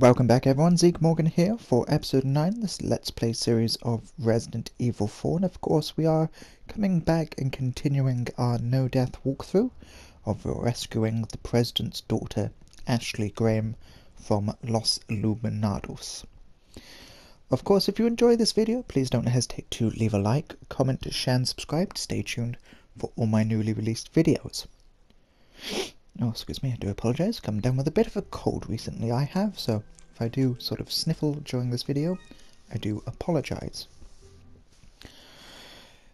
Welcome back everyone, Zeke here for episode 9, this Let's Play series of Resident Evil 4, and of course we are coming back and continuing our no-death walkthrough of rescuing the President's daughter, Ashley Graham, from Los Illuminados. Of course, if you enjoy this video, please don't hesitate to leave a like, comment, share and subscribe to stay tuned for all my newly released videos. Oh, excuse me, I do apologise. Come down with a bit of a cold recently, I have, so if I do sort of sniffle during this video, I do apologise.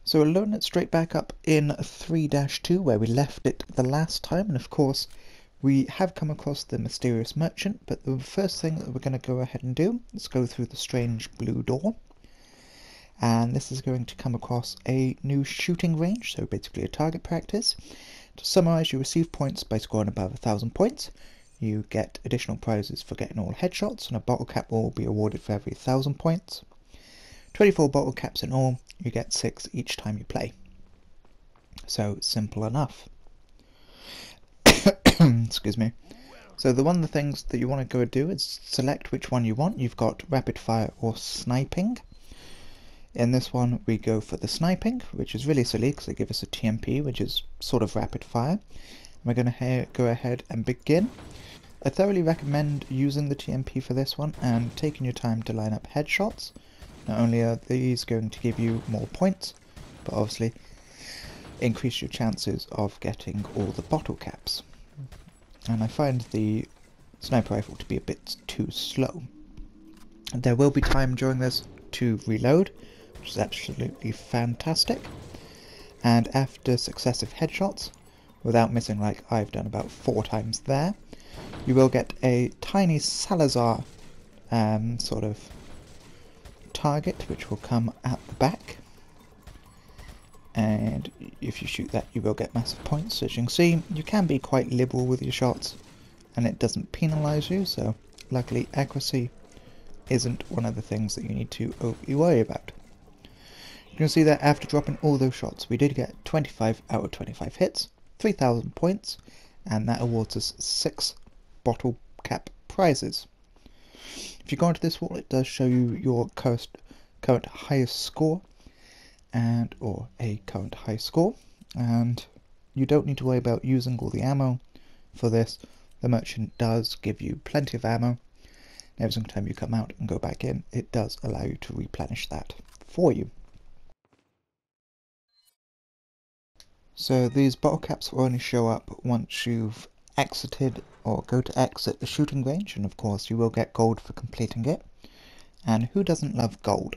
So we'll load it straight back up in 3-2 where we left it the last time, and of course we have come across the mysterious merchant, but the first thing that we're going to go ahead and do is go through the strange blue door. And this is going to come across a new shooting range, so basically a target practice. To summarise, you receive points by scoring above 1,000 points. You get additional prizes for getting all headshots, and a bottle cap will be awarded for every 1,000 points. 24 bottle caps in all, you get 6 each time you play. So, simple enough. Excuse me. So one of the things that you want to go do is select which one you want. You've got rapid fire or sniping. In this one we go for the sniping, which is really silly because they give us a TMP, which is sort of rapid fire. We're going to go ahead and begin. I thoroughly recommend using the TMP for this one and taking your time to line up headshots. Not only are these going to give you more points, but obviously increase your chances of getting all the bottle caps. And I find the sniper rifle to be a bit too slow. There will be time during this to reload, which is absolutely fantastic. And after successive headshots, without missing like I've done about 4 times there, you will get a tiny Salazar sort of target, which will come at the back. And if you shoot that, you will get massive points. So as you can see, you can be quite liberal with your shots, and it doesn't penalise you, so luckily accuracy isn't one of the things that you need to overly worry about. You can see that after dropping all those shots, we did get 25 out of 25 hits, 3,000 points, and that awards us 6 bottle cap prizes. If you go into this wall, it does show you your current highest score, or a current high score, and you don't need to worry about using all the ammo for this. The merchant does give you plenty of ammo. Every single time you come out and go back in, it does allow you to replenish that for you. So these bottle caps will only show up once you've exited or go to exit the shooting range, and of course you will get gold for completing it. And who doesn't love gold?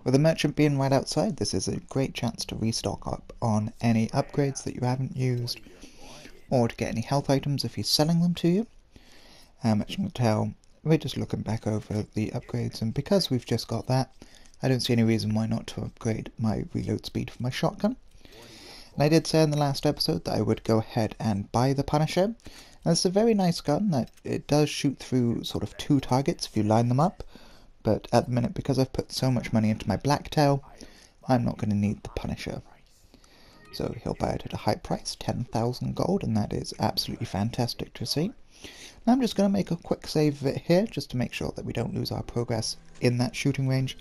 With the merchant being right outside, this is a great chance to restock up on any upgrades that you haven't used, or to get any health items if he's selling them to you. As you can tell, we're just looking back over the upgrades, and because we've just got that, I don't see any reason why not to upgrade my reload speed for my shotgun. And I did say in the last episode that I would go ahead and buy the Punisher. And it's a very nice gun that it does shoot through sort of 2 targets if you line them up, but at the minute, because I've put so much money into my Blacktail, I'm not going to need the Punisher. So he'll buy it at a high price, 10,000 gold, and that is absolutely fantastic to see. Now I'm just going to make a quick save of it here, just to make sure that we don't lose our progress in that shooting range,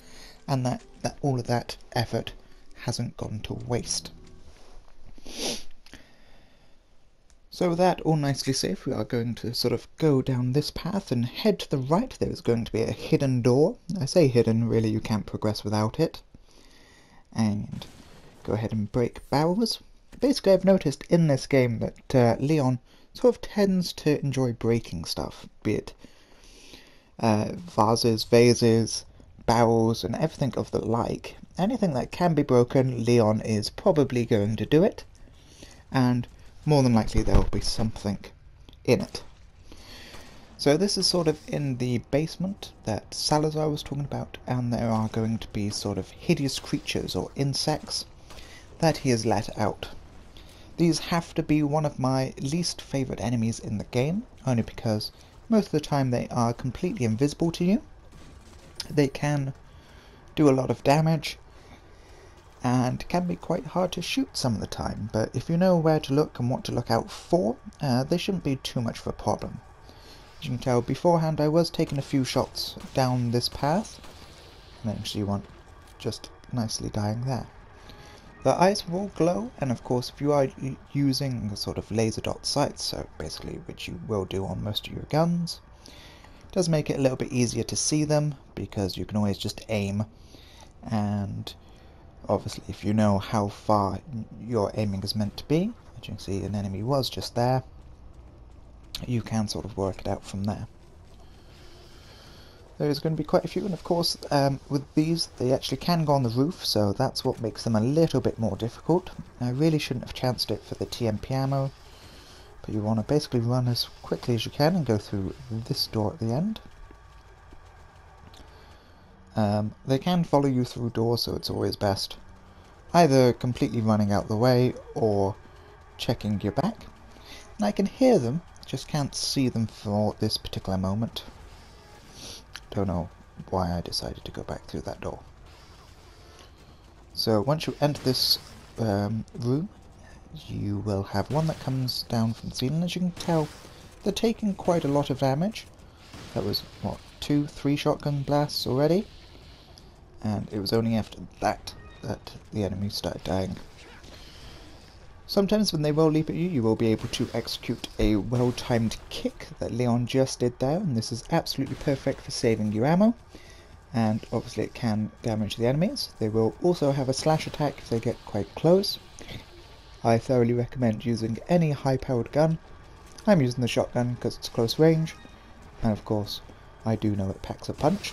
and that all of that effort hasn't gone to waste. So with that all nicely safe, we are going to sort of go down this path and head to the right. There is going to be a hidden door. I say hidden, really you can't progress without it. And go ahead and break barrels. Basically I've noticed in this game that Leon sort of tends to enjoy breaking stuff, be it vases, barrels, and everything of the like. Anything that can be broken, Leon is probably going to do it, and more than likely there will be something in it. So this is sort of in the basement that Salazar was talking about, and there are going to be sort of hideous creatures or insects that he has let out. These have to be one of my least favourite enemies in the game, only because most of the time they are completely invisible to you. They can do a lot of damage, and can be quite hard to shoot some of the time, but if you know where to look and what to look out for, they shouldn't be too much of a problem. As you can tell, beforehand I was taking a few shots down this path, and then you see one just nicely dying there. The eyes will glow, and of course if you are using a sort of laser dot sights, so basically which you will do on most of your guns, it does make it a little bit easier to see them, because you can always just aim, and obviously if you know how far your aiming is meant to be, as you can see an enemy was just there, you can sort of work it out from there. There's going to be quite a few, and of course with these they actually can go on the roof, so that's what makes them a little bit more difficult. I really shouldn't have chanced it for the TMP ammo, but you want to basically run as quickly as you can and go through this door at the end. They can follow you through doors, so it's always best either completely running out the way or checking your back. And I can hear them, just can't see them for this particular moment. Don't know why I decided to go back through that door. So once you enter this room, you will have one that comes down from the ceiling. As you can tell, they're taking quite a lot of damage. That was, what, 2-3 shotgun blasts already? And it was only after that that the enemies started dying. Sometimes when they will leap at you, you will be able to execute a well-timed kick that Leon just did there, and this is absolutely perfect for saving your ammo, and obviously it can damage the enemies. They will also have a slash attack if they get quite close. I thoroughly recommend using any high-powered gun. I'm using the shotgun because it's close range, and of course I do know it packs a punch,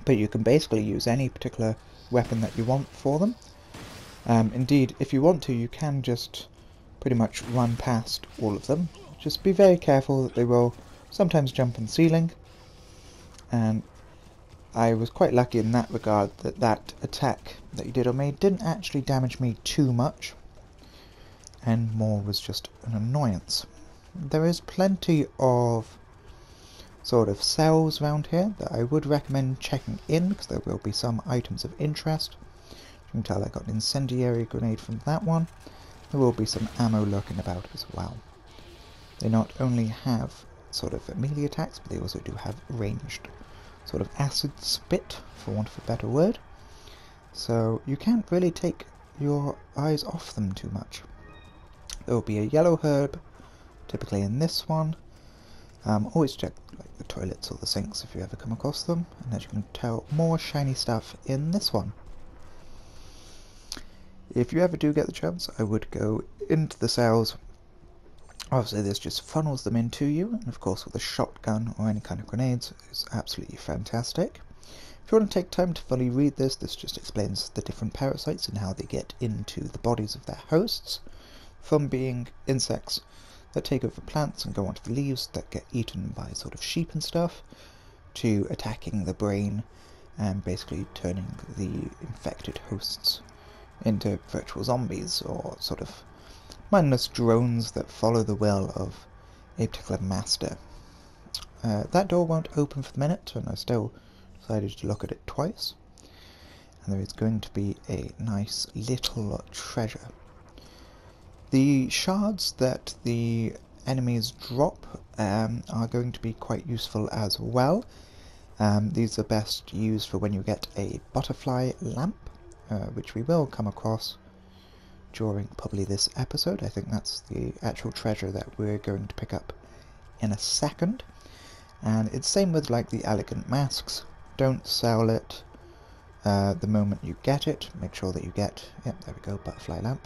but you can basically use any particular weapon that you want for them. Indeed, if you want to, you can just pretty much run past all of them. Just be very careful that they will sometimes jump on the ceiling, and I was quite lucky in that regard that that attack that you did on me didn't actually damage me too much, and more was just an annoyance. There is plenty of sort of cells around here that I would recommend checking in, because there will be some items of interest. You can tell I got an incendiary grenade from that one. There will be some ammo lurking about as well. They not only have sort of melee attacks, but they also do have ranged sort of acid spit, for want of a better word. So you can't really take your eyes off them too much. There will be a yellow herb, typically in this one. Always check like the toilets or the sinks if you ever come across them. And as you can tell, more shiny stuff in this one. If you ever do get the chance, I would go into the cells. Obviously this just funnels them into you, and of course with a shotgun or any kind of grenades, it's absolutely fantastic. If you want to take time to fully read this, this just explains the different parasites and how they get into the bodies of their hosts, from being insects that take over plants and go onto the leaves that get eaten by sort of sheep and stuff, to attacking the brain and basically turning the infected hosts into virtual zombies, or sort of mindless drones that follow the will of a particular master. That door won't open for the minute, and I still decided to look at it twice. And there is going to be a nice little treasure. The shards that the enemies drop are going to be quite useful as well. These are best used for when you get a butterfly lamp, which we will come across during probably this episode. I think that's the actual treasure that we're going to pick up in a second. And it's same with like the elegant masks. Don't sell it the moment you get it. Make sure that you get, yep, there we go, butterfly lamp.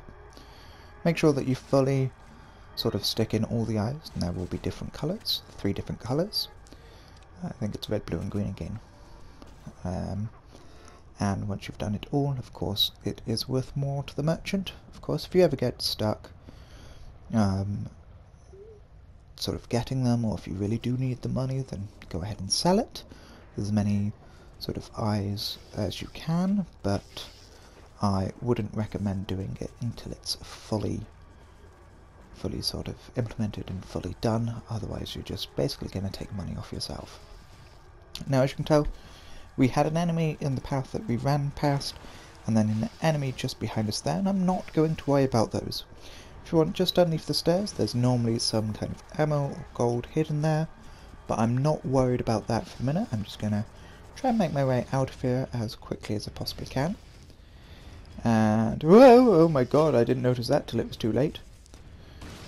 Make sure that you fully sort of stick in all the eyes, and there will be different colours, 3 different colours. I think it's red, blue and green again. And once you've done it all, of course, it is worth more to the merchant. Of course, if you ever get stuck sort of getting them, or if you really do need the money, then go ahead and sell it. There's as many sort of eyes as you can, but I wouldn't recommend doing it until it's fully sort of implemented and fully done, otherwise you're just basically going to take money off yourself. Now, as you can tell, we had an enemy in the path that we ran past, and then an enemy just behind us there, and I'm not going to worry about those. If you want just underneath the stairs, there's normally some kind of ammo or gold hidden there, but I'm not worried about that for the minute. I'm just going to try and make my way out of here as quickly as I possibly can. And whoa, oh my god, I didn't notice that till it was too late.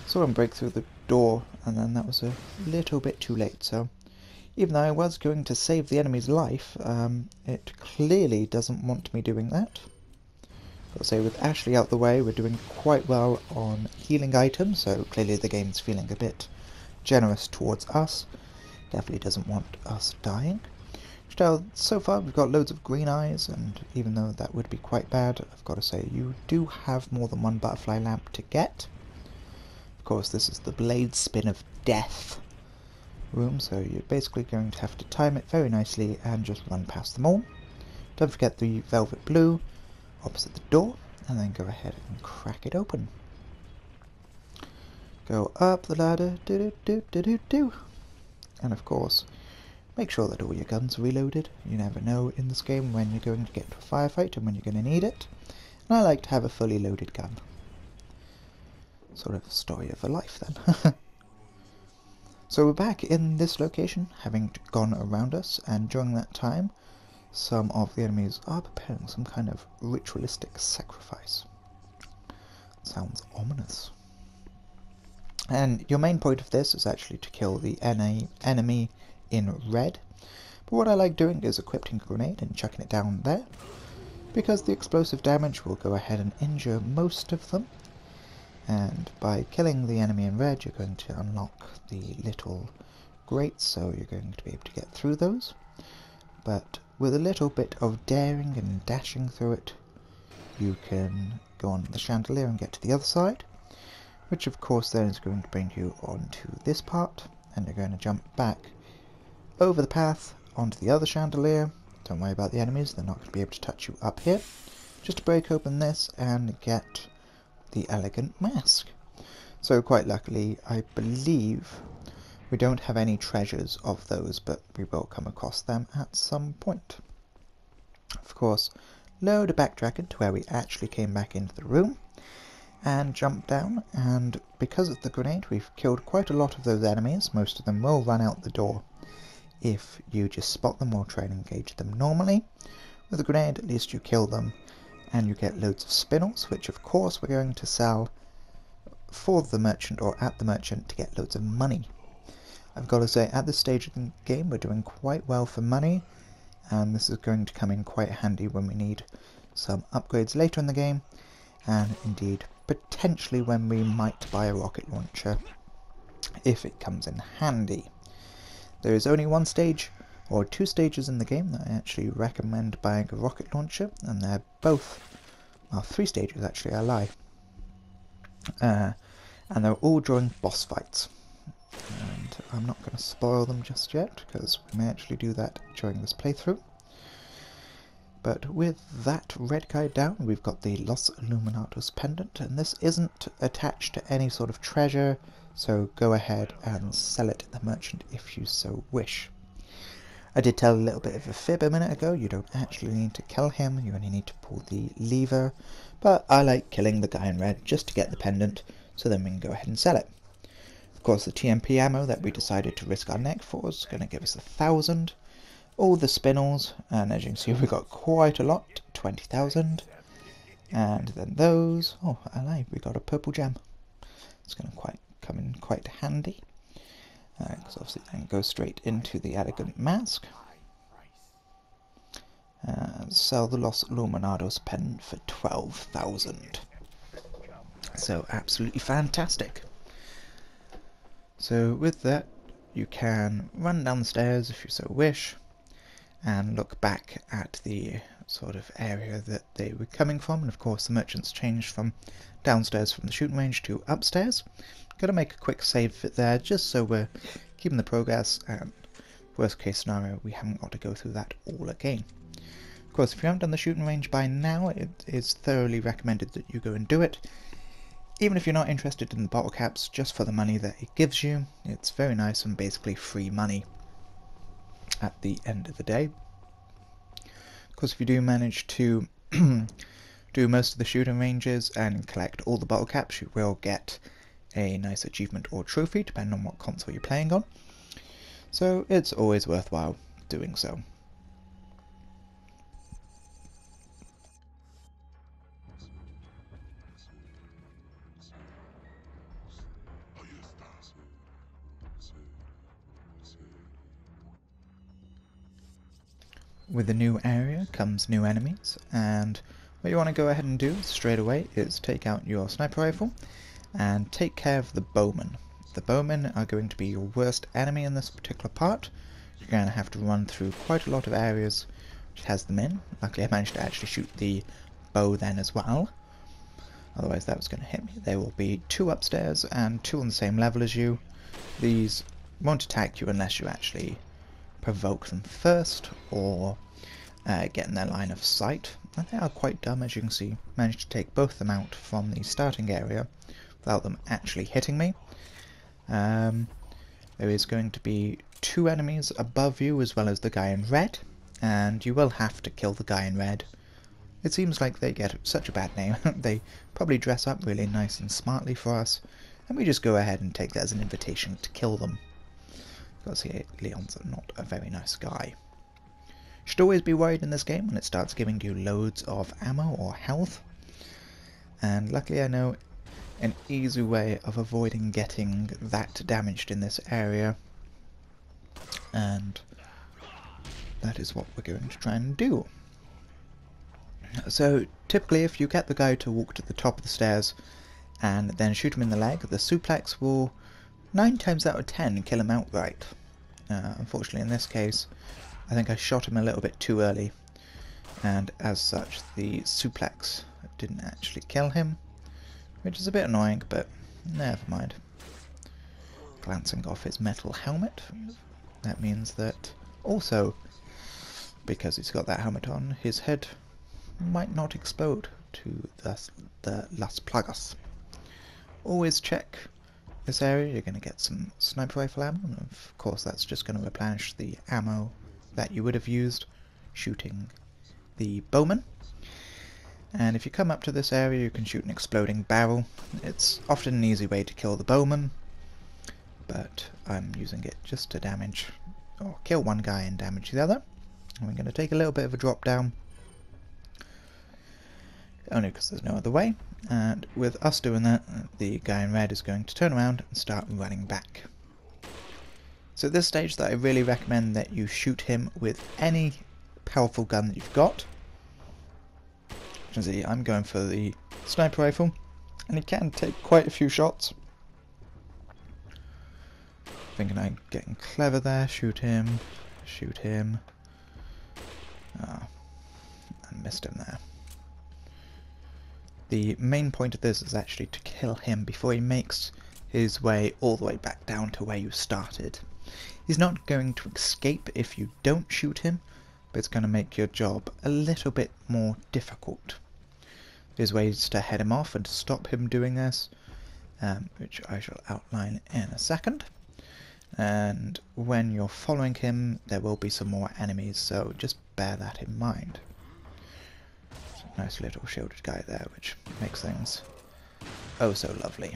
Saw him break through the door, and then that was a little bit too late. So even though I was going to save the enemy's life, it clearly doesn't want me doing that. I'll say with Ashley out the way, we're doing quite well on healing items, so clearly the game's feeling a bit generous towards us. Definitely doesn't want us dying. So far we've got loads of green eyes, and even though that would be quite bad, I've got to say you do have more than one butterfly lamp to get. Of course, this is the blade spin of death room, so you're basically going to have to time it very nicely and just run past them all. Don't forget the velvet blue opposite the door, and then go ahead and crack it open. Go up the ladder, do-do-do-do-do-do. And of course, make sure that all your guns are reloaded. You never know in this game when you're going to get to a firefight and when you're going to need it. And I like to have a fully loaded gun. Sort of story of a life then. So we're back in this location, having gone around us, and during that time, some of the enemies are preparing some kind of ritualistic sacrifice. Sounds ominous. And your main point of this is actually to kill the enemy in red. But what I like doing is equipping a grenade and chucking it down there, because the explosive damage will go ahead and injure most of them. And by killing the enemy in red, you're going to unlock the little grates, so you're going to be able to get through those. But with a little bit of daring and dashing through it, you can go on the chandelier and get to the other side, which of course then is going to bring you onto this part, and you're going to jump back over the path onto the other chandelier. Don't worry about the enemies, they're not going to be able to touch you up here. Just to break open this and get the elegant mask. So quite luckily, I believe we don't have any treasures of those, but we will come across them at some point. Of course, load a backtrack to where we actually came back into the room, and jump down, and because of the grenade we've killed quite a lot of those enemies. Most of them will run out the door if you just spot them or try and engage them normally. With a grenade at least you kill them, and you get loads of spinels, which of course we're going to sell for the merchant or at the merchant to get loads of money. I've got to say, at this stage of the game we're doing quite well for money, and this is going to come in quite handy when we need some upgrades later in the game, and indeed potentially when we might buy a rocket launcher if it comes in handy. There is only one stage or two stages in the game that I actually recommend buying a rocket launcher, and they're both, well, three stages actually, I lie. And they're all during boss fights. And I'm not going to spoil them just yet, because we may actually do that during this playthrough. But with that red guy down, we've got the Los Illuminados pendant, and this isn't attached to any sort of treasure, so go ahead and sell it to the merchant if you so wish. I did tell a little bit of a fib a minute ago. You don't actually need to kill him, you only need to pull the lever, but I like killing the guy in red just to get the pendant, so then we can go ahead and sell it. Of course, the TMP ammo that we decided to risk our neck for is going to give us 1,000. All the spinels, and as you can see we've got quite a lot, 20,000. And then those, oh I lied, we got a purple gem. It's going to come in quite handy. Because obviously then go straight into the elegant mask. Sell the Los Illuminados pen for 12,000. So absolutely fantastic. So with that, you can run down the stairs if you so wish, and look back at the sort of area that they were coming from. And of course the merchants changed from downstairs from the shooting range to upstairs. Gotta make a quick save of it there, just so we're keeping the progress, and worst case scenario we haven't got to go through that all again. Of course, if you haven't done the shooting range by now, it is thoroughly recommended that you go and do it. Even if you're not interested in the bottle caps, just for the money that it gives you, it's very nice and basically free money at the end of the day. Of course, if you do manage to do most of the shooting ranges and collect all the bottle caps, you will get a nice achievement or trophy, depending on what console you're playing on. so it's always worthwhile doing so. With a new area comes new enemies, and what you want to go ahead and do straight away is take out your sniper rifle and take care of the bowmen. The bowmen are going to be your worst enemy in this particular part. You're going to have to run through quite a lot of areas which has them in. Luckily I managed to actually shoot the bow then as well. Otherwise that was going to hit me. There will be 2 upstairs and 2 on the same level as you. These won't attack you unless you actually provoke them first or get in their line of sight. And they are quite dumb, as you can see. Managed to take both of them out from the starting area without them actually hitting me. There is going to be 2 enemies above you as well as the guy in red, and you will have to kill the guy in red. It seems like they get such a bad name. They probably dress up really nice and smartly for us, and we just go ahead and take that as an invitation to kill them. Because here, Leon's not a very nice guy. Should always be worried in this game when it starts giving you loads of ammo or health. And luckily I know an easy way of avoiding getting that damaged in this area. And that is what we're going to try and do. So typically if you get the guy to walk to the top of the stairs and then shoot him in the leg, the suplex will 9 times out of 10 kill him outright. Unfortunately in this case I think I shot him a little bit too early, and as such the suplex didn't actually kill him, which is a bit annoying, but never mind. Glancing off his metal helmet, that means that also, because he's got that helmet on, his head might not explode to the Las Plagas. Always check this area, you're going to get some sniper rifle ammo, and of course that's just going to replenish the ammo that you would have used shooting the bowman. And if you come up to this area you can shoot an exploding barrel. It's often an easy way to kill the bowman, but I'm using it just to damage or kill one guy and damage the other. And we're going to take a little bit of a drop down, only because there's no other way, and with us doing that the guy in red is going to turn around and start running back. So at this stage that I really recommend that you shoot him with any powerful gun that you've got. As you can see I'm going for the sniper rifle, and he can take quite a few shots. Thinking I'm getting clever there, shoot him, ah, and missed him there. The main point of this is actually to kill him before he makes his way all the way back down to where you started. He's not going to escape if you don't shoot him, but it's going to make your job a little bit more difficult. There's ways to head him off and to stop him doing this, which I shall outline in a second. And when you're following him there will be some more enemies, so just bear that in mind. Nice little shielded guy there, which makes things oh so lovely.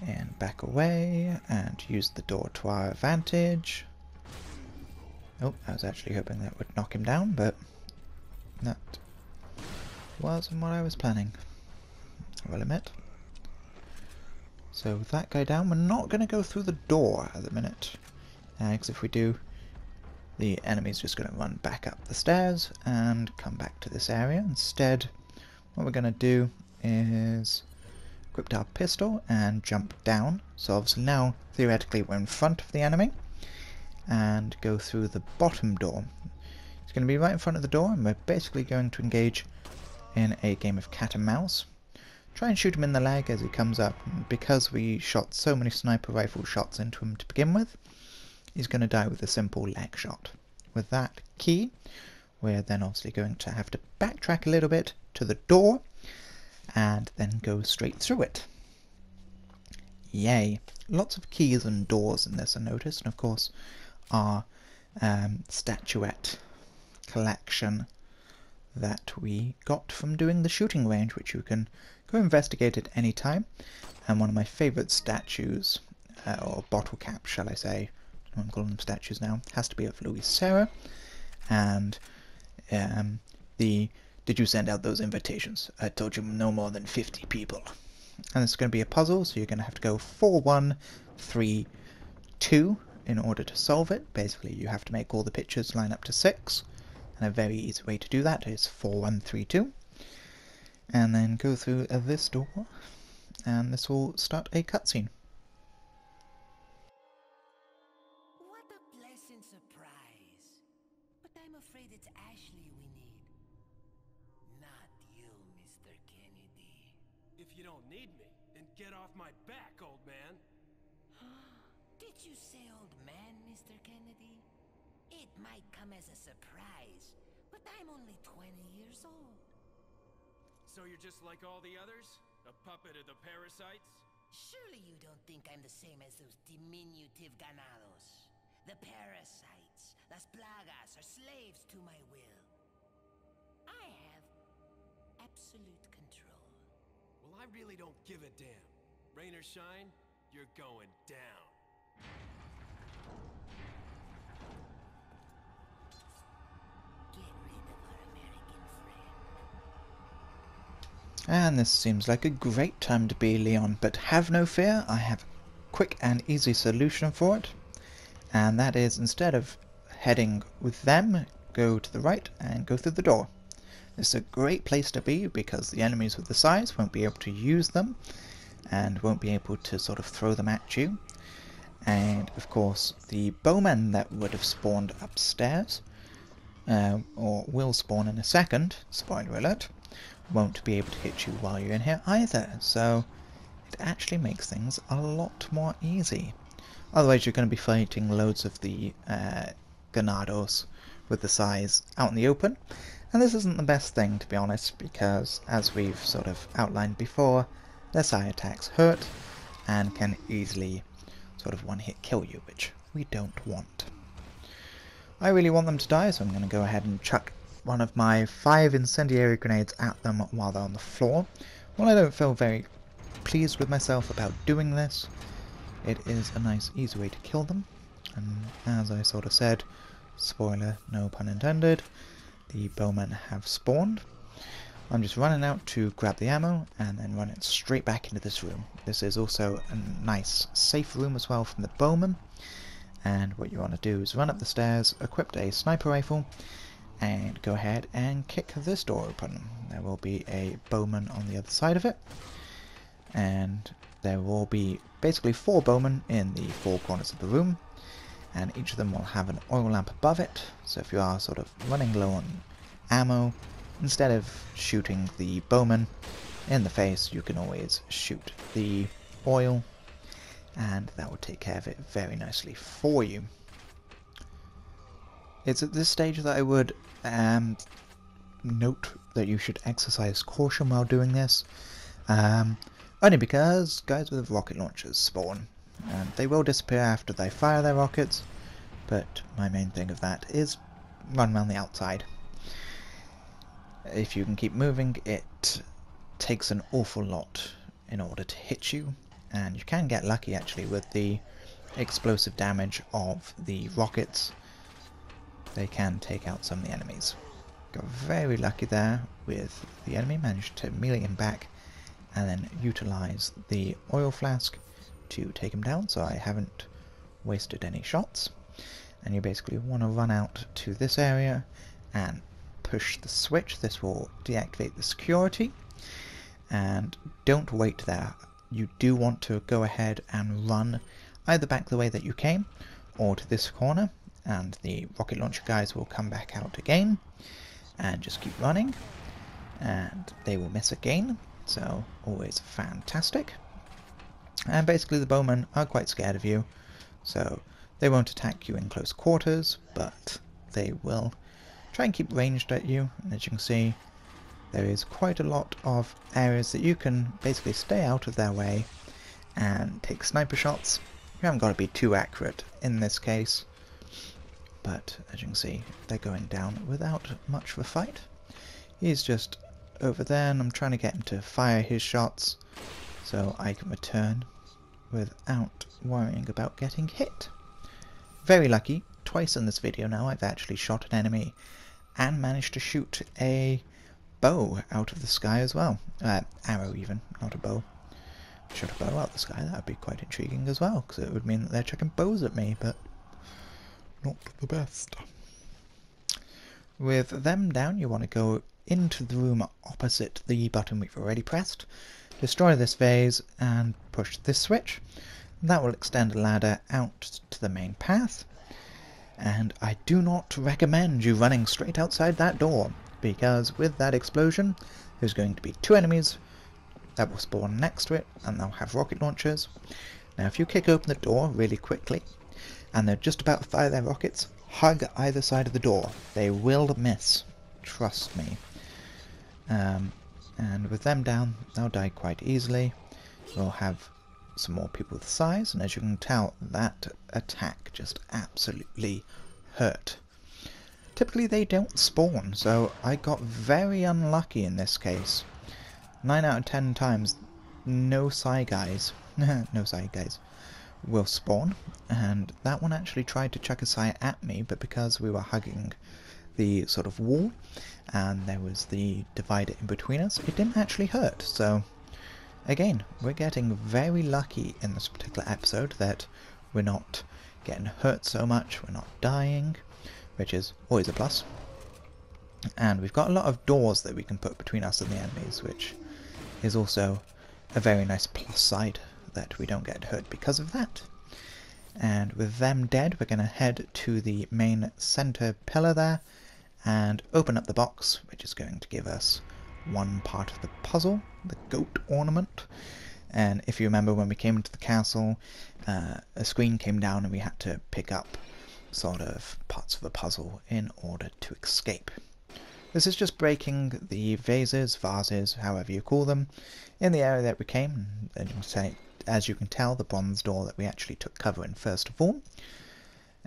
And back away and use the door to our advantage. Oh, I was actually hoping that would knock him down, but that wasn't what I was planning, I will admit. So with that guy down, we're not going to go through the door at the minute, because if we do, the enemy's just going to run back up the stairs and come back to this area. Instead, what we're going to do is equip our pistol and jump down. So obviously now, theoretically, we're in front of the enemy, and go through the bottom door. It's going to be right in front of the door, and we're basically going to engage in a game of cat and mouse. Try and shoot him in the leg as he comes up, and because we shot so many sniper rifle shots into him to begin with, he's going to die with a simple leg shot. With that key, we're then obviously going to have to backtrack a little bit to the door, and then go straight through it. Yay! Lots of keys and doors in this, I noticed, and of course our statuette collection that we got from doing the shooting range, which you can go investigate at any time. And one of my favourite statues or bottle cap, shall I say. I'm calling them statues now. Has to be of Louis Serra. And did you send out those invitations? I told you no more than 50 people. And it's going to be a puzzle, so you're going to have to go 4, 1, 3, 2 in order to solve it. Basically, you have to make all the pictures line up to 6. And a very easy way to do that is 4, 1, 3, 2. And then go through this door, and this will start a cutscene. What a pleasant surprise. But I'm afraid it's Ashley we need. Not you, Mr. Kennedy. If you don't need me, then get off my back, old man. Did you say old man, Mr. Kennedy? It might come as a surprise, but I'm only 20 years old. So you're just like all the others? A puppet of the parasites? Surely you don't think I'm the same as those diminutive ganados. The parasites, las plagas, are slaves to my will. I have absolute control. Well, I really don't give a damn. Rain or shine, you're going down. Get rid of our American friend. And this seems like a great time to be Leon, but have no fear, I have a quick and easy solution for it. And that is, instead of heading with them, go to the right and go through the door. This is a great place to be because the enemies with the size won't be able to use them and won't be able to sort of throw them at you. And of course the bowmen that would have spawned upstairs, or will spawn in a second, spoiler alert, won't be able to hit you while you're in here either, so it actually makes things a lot more easy. Otherwise you're going to be fighting loads of the ganados with the size out in the open, and this isn't the best thing, to be honest, because as we've sort of outlined before, their side attacks hurt and can easily sort of one-hit kill you, which we don't want. I really want them to die, so I'm going to go ahead and chuck one of my 5 incendiary grenades at them while they're on the floor. While I don't feel very pleased with myself about doing this, it is a nice easy way to kill them. And as I sort of said, spoiler, no pun intended, the bowmen have spawned. I'm just running out to grab the ammo and then run it straight back into this room. This is also a nice safe room as well from the bowmen. And what you want to do is run up the stairs, equip a sniper rifle, and go ahead and kick this door open. There will be a bowman on the other side of it, and there will be basically 4 bowmen in the 4 corners of the room, and each of them will have an oil lamp above it, so if you are sort of running low on ammo, instead of shooting the bowman in the face, you can always shoot the oil, and that will take care of it very nicely for you. It's at this stage that I would note that you should exercise caution while doing this, only because guys with rocket launchers spawn, and they will disappear after they fire their rockets, but my main thing of that is run around the outside. If you can keep moving, it takes an awful lot in order to hit you, and you can get lucky actually with the explosive damage of the rockets. They can take out some of the enemies. Got very lucky there with the enemy, managed to melee him back and then utilize the oil flask to take him down, so I haven't wasted any shots. And you basically want to run out to this area and push the switch. This will deactivate the security, and don't wait there. You do want to go ahead and run either back the way that you came or to this corner, and the rocket launcher guys will come back out again, and just keep running and they will miss again, so always fantastic. And basically the bowmen are quite scared of you, so they won't attack you in close quarters, but they will try and keep ranged at you. And as you can see, there is quite a lot of areas that you can basically stay out of their way and take sniper shots. You haven't got to be too accurate in this case, but as you can see, they're going down without much of a fight. He's just over there, and I'm trying to get him to fire his shots so I can return. without worrying about getting hit. Very lucky, twice in this video now I've actually shot an enemy and managed to shoot a bow out of the sky as well. Arrow even, not a bow. Shoot a bow out of the sky, that would be quite intriguing as well, because it would mean that they're chucking bows at me, but not the best. With them down, you want to go into the room opposite the button we've already pressed, destroy this vase, and push this switch. That will extend a ladder out to the main path, and I do not recommend you running straight outside that door, because with that explosion there's going to be two enemies that will spawn next to it, and they'll have rocket launchers. Now if you kick open the door really quickly, and they're just about to fire their rockets, hug either side of the door. They will miss, trust me. And with them down, they'll die quite easily. We'll have some more people with size, and as you can tell, that attack just absolutely hurt. Typically they don't spawn, so I got very unlucky in this case. 9 out of 10 times, no Psy guys, no Psy guys will spawn, and that one actually tried to chuck a Psy at me, but because we were hugging the sort of wall, and there was the divider in between us, it didn't actually hurt. So again, we're getting very lucky in this particular episode that we're not getting hurt so much, we're not dying, which is always a plus. And we've got a lot of doors that we can put between us and the enemies, which is also a very nice plus side, that we don't get hurt because of that. And with them dead, we're going to head to the main center pillar there and open up the box, which is going to give us one part of the puzzle, the goat ornament. And if you remember, when we came into the castle, a screen came down and we had to pick up sort of parts of the puzzle in order to escape. This is just breaking the vases, however you call them, in the area that we came. As you can tell, the bronze door that we actually took cover in first of all.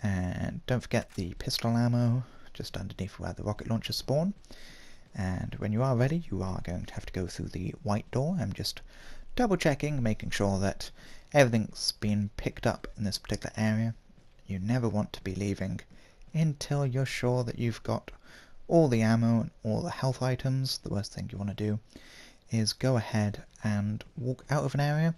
And don't forget the pistol ammo just underneath where the rocket launchers spawn. And when you are ready, you are going to have to go through the white door. I'm just double checking, making sure that everything's been picked up in this particular area. You never want to be leaving until you're sure that you've got all the ammo and all the health items. The worst thing you want to do is go ahead and walk out of an area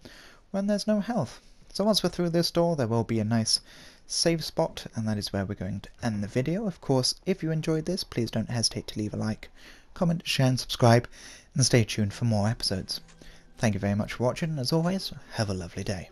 when there's no health. So once we're through this door, there will be a nice save spot, and that is where we're going to end the video. Of course, if you enjoyed this, please don't hesitate to leave a like, comment, share and subscribe, and stay tuned for more episodes. Thank you very much for watching, and as always, have a lovely day.